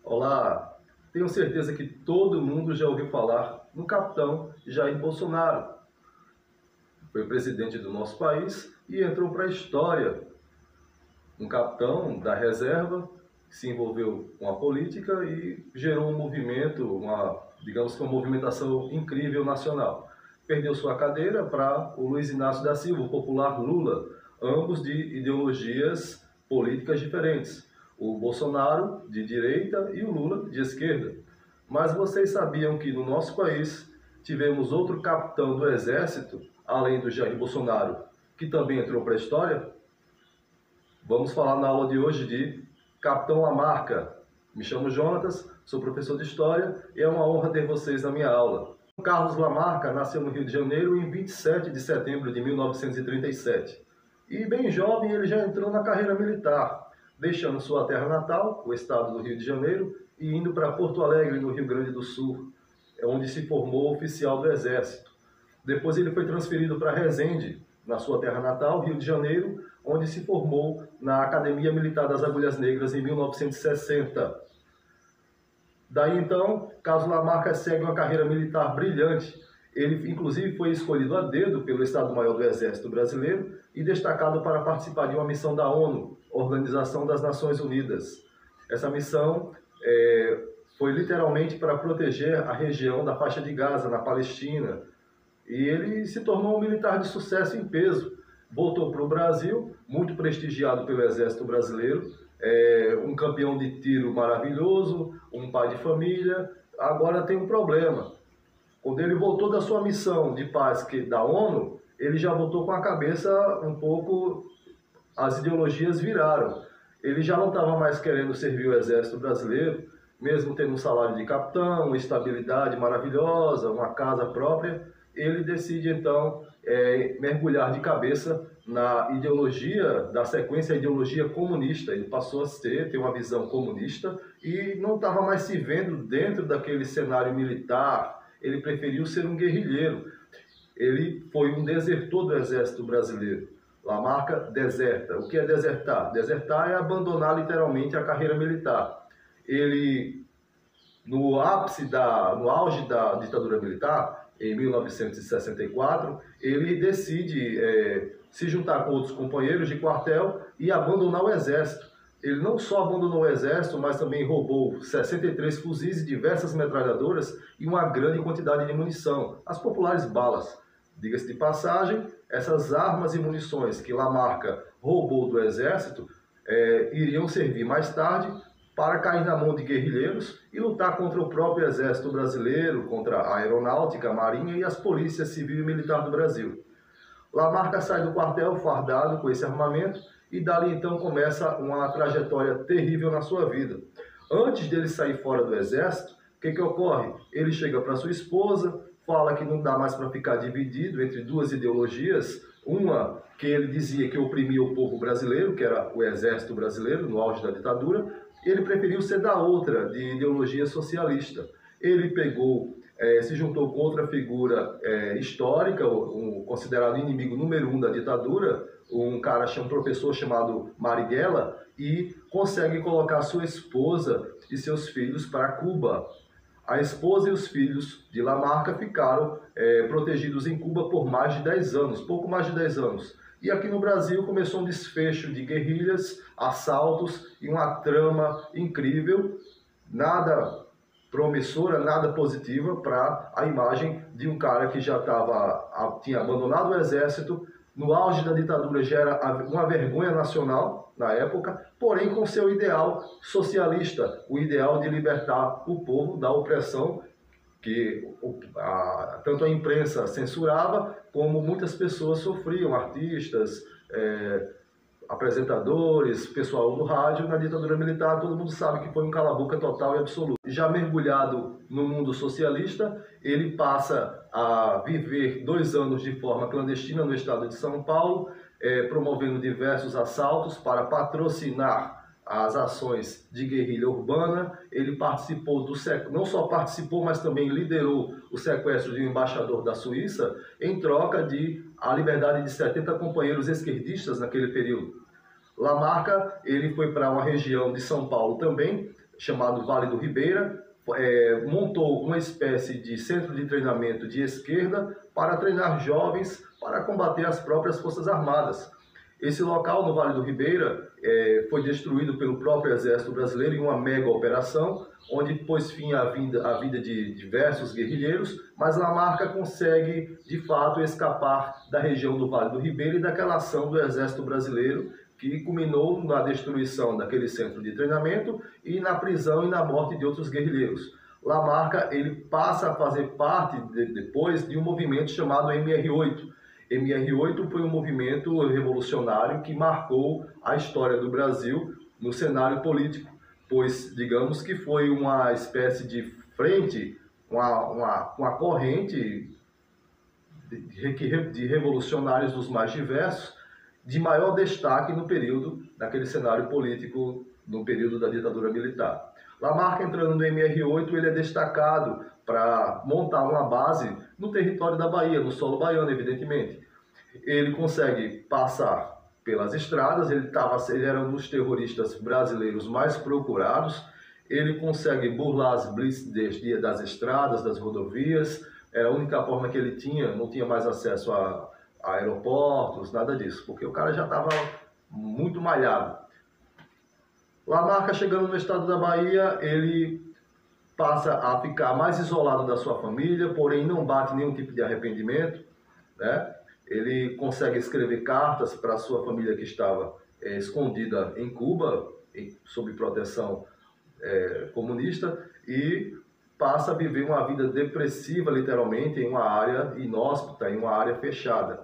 Olá, tenho certeza que todo mundo já ouviu falar no capitão Jair Bolsonaro. Foi presidente do nosso país e entrou para a história. Um capitão da reserva que se envolveu com a política e gerou um movimento, digamos que uma movimentação incrível nacional. Perdeu sua cadeira para o Luiz Inácio da Silva, o popular Lula, ambos de ideologias políticas diferentes. O Bolsonaro de direita e o Lula de esquerda. Mas vocês sabiam que no nosso país tivemos outro capitão do exército, além do Jair Bolsonaro, que também entrou para a história? Vamos falar na aula de hoje de Capitão Lamarca. Me chamo Jonatas, sou professor de História e é uma honra ter vocês na minha aula. Carlos Lamarca nasceu no Rio de Janeiro em 27 de setembro de 1937. E bem jovem ele já entrou na carreira militar, deixando sua terra natal, o estado do Rio de Janeiro, e indo para Porto Alegre, no Rio Grande do Sul, onde se formou oficial do Exército. Depois ele foi transferido para Resende, na sua terra natal, Rio de Janeiro, onde se formou na Academia Militar das Agulhas Negras em 1960. Daí então, Carlos Lamarca segue uma carreira militar brilhante. Ele, inclusive, foi escolhido a dedo pelo Estado-Maior do Exército Brasileiro e destacado para participar de uma missão da ONU, Organização das Nações Unidas. Essa missão foi literalmente para proteger a região da faixa de Gaza, na Palestina. E ele se tornou um militar de sucesso em peso. Voltou para o Brasil, muito prestigiado pelo Exército Brasileiro, um campeão de tiro maravilhoso, um pai de família. Agora tem um problema. Quando ele voltou da sua missão de paz da ONU, ele já voltou com a cabeça um pouco... As ideologias viraram. Ele já não estava mais querendo servir o Exército Brasileiro, mesmo tendo um salário de capitão, uma estabilidade maravilhosa, uma casa própria. Ele decide, então, mergulhar de cabeça na ideologia, da sequência ideologia comunista. Ele passou a ter uma visão comunista e não estava mais se vendo dentro daquele cenário militar. Ele preferiu ser um guerrilheiro. Ele foi um desertor do Exército Brasileiro. Lamarca deserta. O que é desertar? Desertar é abandonar literalmente a carreira militar. Ele, no auge da ditadura militar, em 1964, ele decide se juntar com outros companheiros de quartel e abandonar o Exército. Ele não só abandonou o Exército, mas também roubou 63 fuzis e diversas metralhadoras e uma grande quantidade de munição, as populares balas. Diga-se de passagem, essas armas e munições que Lamarca roubou do Exército iriam servir mais tarde para cair na mão de guerrilheiros e lutar contra o próprio Exército Brasileiro, contra a Aeronáutica, a Marinha e as polícias civil e militar do Brasil. Lamarca sai do quartel fardado com esse armamento e dali então começa uma trajetória terrível na sua vida. Antes dele sair fora do Exército, o que ocorre? Ele chega para sua esposa, fala que não dá mais para ficar dividido entre duas ideologias, uma que ele dizia que oprimia o povo brasileiro, que era o Exército Brasileiro, no auge da ditadura. Ele preferiu ser da outra, de ideologia socialista. Ele se juntou com outra figura histórica, considerado inimigo número 1 da ditadura, um professor chamado Marighella, e consegue colocar sua esposa e seus filhos para Cuba. A esposa e os filhos de Lamarca ficaram protegidos em Cuba por mais de 10 anos, pouco mais de 10 anos. E aqui no Brasil começou um desfecho de guerrilhas, assaltos e uma trama incrível, nada promissora, nada positiva para a imagem de um cara que já tinha abandonado o Exército. No auge da ditadura já era uma vergonha nacional na época, porém com seu ideal socialista, o ideal de libertar o povo da opressão que tanto a imprensa censurava, como muitas pessoas sofriam, artistas, apresentadores, pessoal do rádio. Na ditadura militar todo mundo sabe que foi um cala-boca total e absoluto. Já mergulhado no mundo socialista, ele passa a viver 2 anos de forma clandestina no estado de São Paulo, promovendo diversos assaltos para patrocinar as ações de guerrilha urbana. Ele participou não só participou, mas também liderou o sequestro de um embaixador da Suíça em troca de a liberdade de 70 companheiros esquerdistas naquele período. Lamarca, ele foi para uma região de São Paulo também, chamado Vale do Ribeira, montou uma espécie de centro de treinamento de esquerda para treinar jovens para combater as próprias Forças Armadas. Esse local, no Vale do Ribeira, foi destruído pelo próprio Exército Brasileiro em uma mega operação, onde pôs fim à vida de diversos guerrilheiros, mas Lamarca consegue, de fato, escapar da região do Vale do Ribeira e daquela ação do Exército Brasileiro, que culminou na destruição daquele centro de treinamento e na prisão e na morte de outros guerrilheiros. Lamarca ele passa a fazer parte, depois, de um movimento chamado MR8. MR8 foi um movimento revolucionário que marcou a história do Brasil no cenário político, pois, digamos que foi uma espécie de frente, uma corrente de revolucionários dos mais diversos, de maior destaque naquele cenário político, no período da ditadura militar. Lamarca, entrando no MR8, ele é destacado para montar uma base no território da Bahia, no solo baiano, evidentemente. Ele consegue passar pelas estradas, ele era um dos terroristas brasileiros mais procurados, ele consegue burlar as blitz das estradas, das rodovias, era a única forma que ele tinha, não tinha mais acesso a aeroportos, nada disso, porque o cara já estava muito malhado. Lamarca, chegando no estado da Bahia, ele passa a ficar mais isolado da sua família, porém não bate nenhum tipo de arrependimento, né? Ele consegue escrever cartas para a sua família que estava escondida em Cuba, sob proteção comunista, e passa a viver uma vida depressiva, literalmente, em uma área inóspita, em uma área fechada,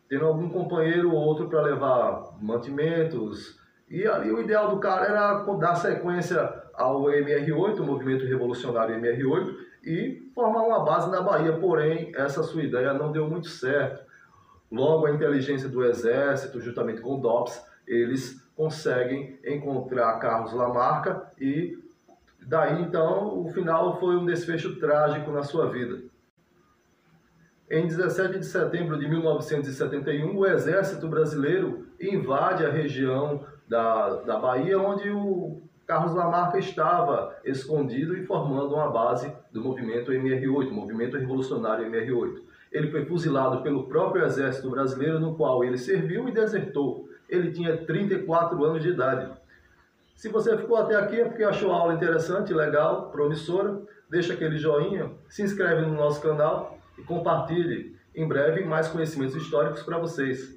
tendo algum companheiro ou outro para levar mantimentos. E ali o ideal do cara era dar sequência ao MR8, o movimento revolucionário MR8, e formar uma base na Bahia. Porém, essa sua ideia não deu muito certo. Logo, a inteligência do Exército, juntamente com o DOPS, eles conseguem encontrar Carlos Lamarca e daí, então, o final foi um desfecho trágico na sua vida. Em 17 de setembro de 1971, o Exército Brasileiro invade a região da Bahia, onde o Carlos Lamarca estava escondido e formando uma base do movimento MR8, Movimento Revolucionário MR8. Ele foi fuzilado pelo próprio Exército Brasileiro, no qual ele serviu e desertou. Ele tinha 34 anos de idade. Se você ficou até aqui é porque achou a aula interessante, legal, promissora, deixa aquele joinha, se inscreve no nosso canal e compartilhe. Em breve, mais conhecimentos históricos para vocês.